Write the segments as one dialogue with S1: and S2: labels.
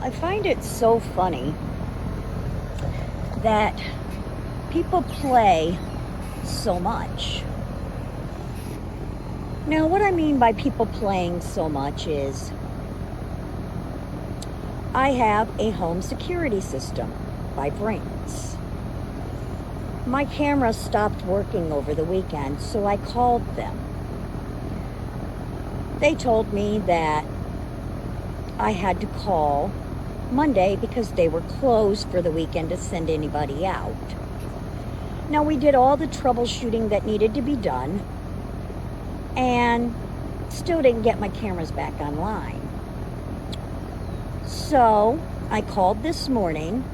S1: I find it so funny that people play so much. Now, what I mean by people playing so much is I have a home security system by Brinks. My camera stopped working over the weekend, so I called them. They told me that I had to call Monday because they were closed for the weekend to send anybody out. Now, we did all the troubleshooting that needed to be done and still didn't get my cameras back online. So I called this morning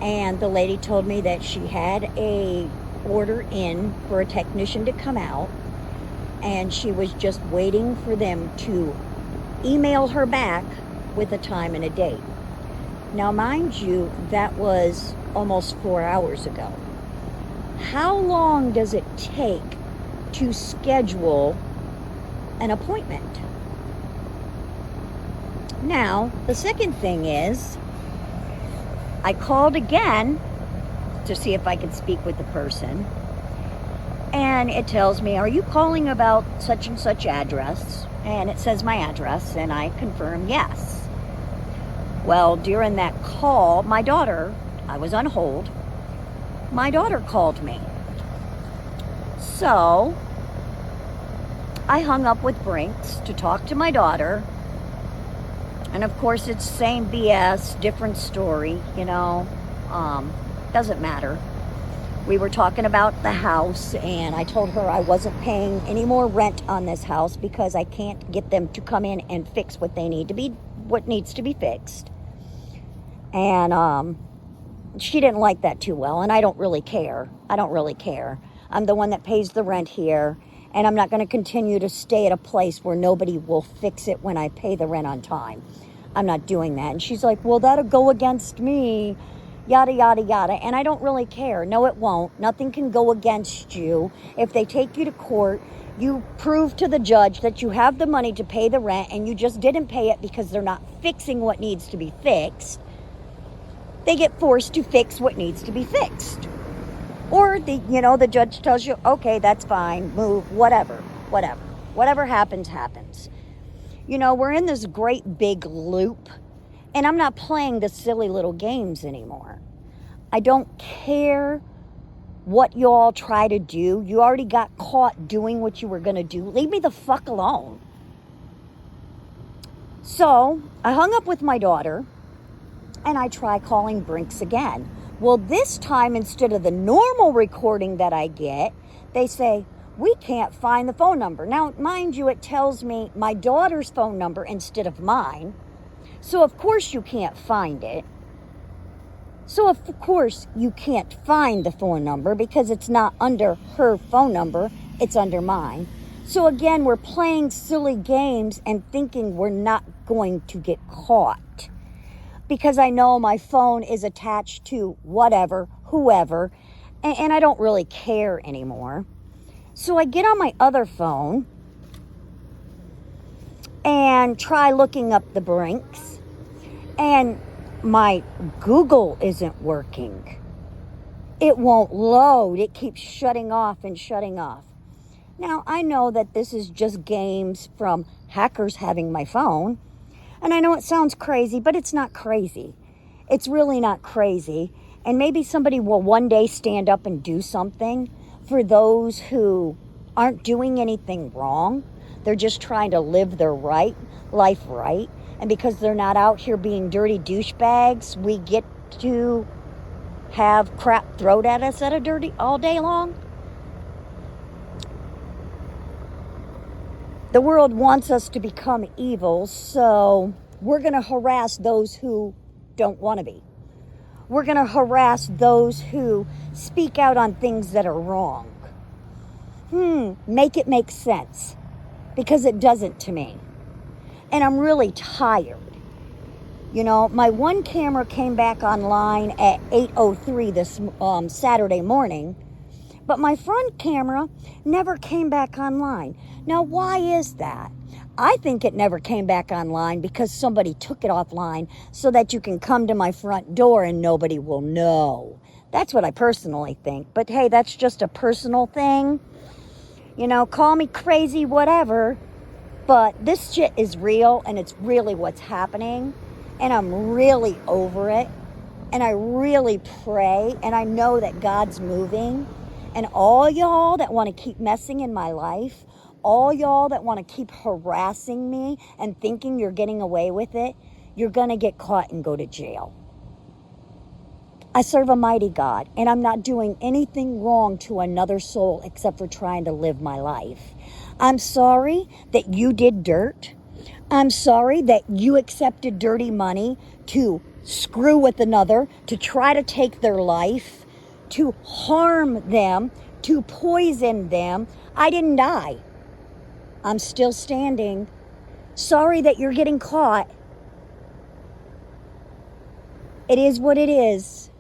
S1: and the lady told me that she had a order in for a technician to come out and she was just waiting for them to email her back with a time and a date. Now, mind you, that was almost 4 hours ago. How long does it take to schedule an appointment? Now, the second thing is, I called again to see if I could speak with the person, and it tells me, are you calling about such and such address? And it says my address, and I confirm yes. Well, during that call, my daughter, I was on hold, my daughter called me. So I hung up with Brinks to talk to my daughter. And of course, it's same BS, different story, doesn't matter. We were talking about the house, and I told her I wasn't paying any more rent on this house because I can't get them to come in and fix what needs to be fixed. And she didn't like that too well, and I don't really care. I'm the one that pays the rent here, and I'm not going to continue to stay at a place where nobody will fix it when I pay the rent on time. I'm not doing that. And she's like, well, that'll go against me, yada, yada, yada. And I don't really care. No, it won't. Nothing can go against you. If they take you to court, you prove to the judge that you have the money to pay the rent and you just didn't pay it because they're not fixing what needs to be fixed. They get forced to fix what needs to be fixed. Or the judge tells you, okay, that's fine, move, whatever. Whatever happens. We're in this great big loop, and I'm not playing the silly little games anymore. I don't care what you all try to do. You already got caught doing what you were going to do. Leave me the fuck alone. So I hung up with my daughter, and I try calling Brinks again. Well, this time, instead of the normal recording that I get, they say, we can't find the phone number. Now, mind you, it tells me my daughter's phone number instead of mine. So, of course, you can't find it. So, of course, you can't find the phone number because it's not under her phone number. It's under mine. So, again, we're playing silly games and thinking we're not going to get caught. Because I know my phone is attached to whatever, whoever, and I don't really care anymore. So I get on my other phone and try looking up the Brinks, and my Google isn't working. It won't load. It keeps shutting off and shutting off. Now, I know that this is just games from hackers having my phone, and I know it sounds crazy, but it's not crazy. It's really not crazy. And maybe somebody will one day stand up and do something for those who aren't doing anything wrong. They're just trying to live their life right. And because they're not out here being dirty douchebags, we get to have crap thrown at us all day long. The world wants us to become evil, so we're going to harass those who don't want to be. We're going to harass those who speak out on things that are wrong. Make it make sense, because it doesn't to me. And I'm really tired. My one camera came back online at 8:03 this Saturday morning, but my front camera never came back online. Now, why is that? I think it never came back online because somebody took it offline so that you can come to my front door and nobody will know. That's what I personally think. But hey, that's just a personal thing. You know, call me crazy, whatever. But this shit is real and it's really what's happening. And I'm really over it. And I really pray and I know that God's moving. And all y'all that want to keep messing in my life, all y'all that want to keep harassing me and thinking you're getting away with it, you're going to get caught and go to jail. I serve a mighty God, and I'm not doing anything wrong to another soul except for trying to live my life. I'm sorry that you did dirt. I'm sorry that you accepted dirty money to screw with another, to try to take their life, to harm them, to poison them. I didn't die. I'm still standing. Sorry that you're getting caught. It is what it is.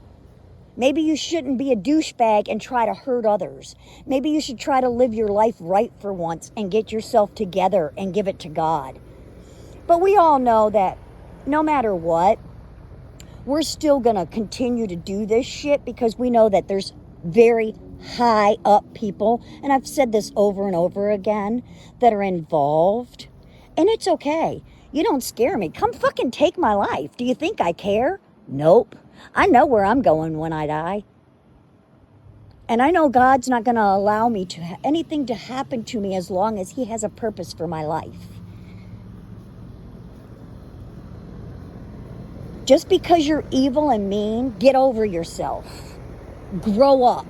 S1: Maybe you shouldn't be a douchebag and try to hurt others. Maybe you should try to live your life right for once and get yourself together and give it to God. But we all know that no matter what, we're still going to continue to do this shit because we know that there's very high up people, and I've said this over and over again, that are involved. And it's okay. You don't scare me. Come fucking take my life. Do you think I care? Nope. I know where I'm going when I die. And I know God's not going to allow me to anything to happen to me as long as He has a purpose for my life. Just because you're evil and mean, get over yourself. Grow up.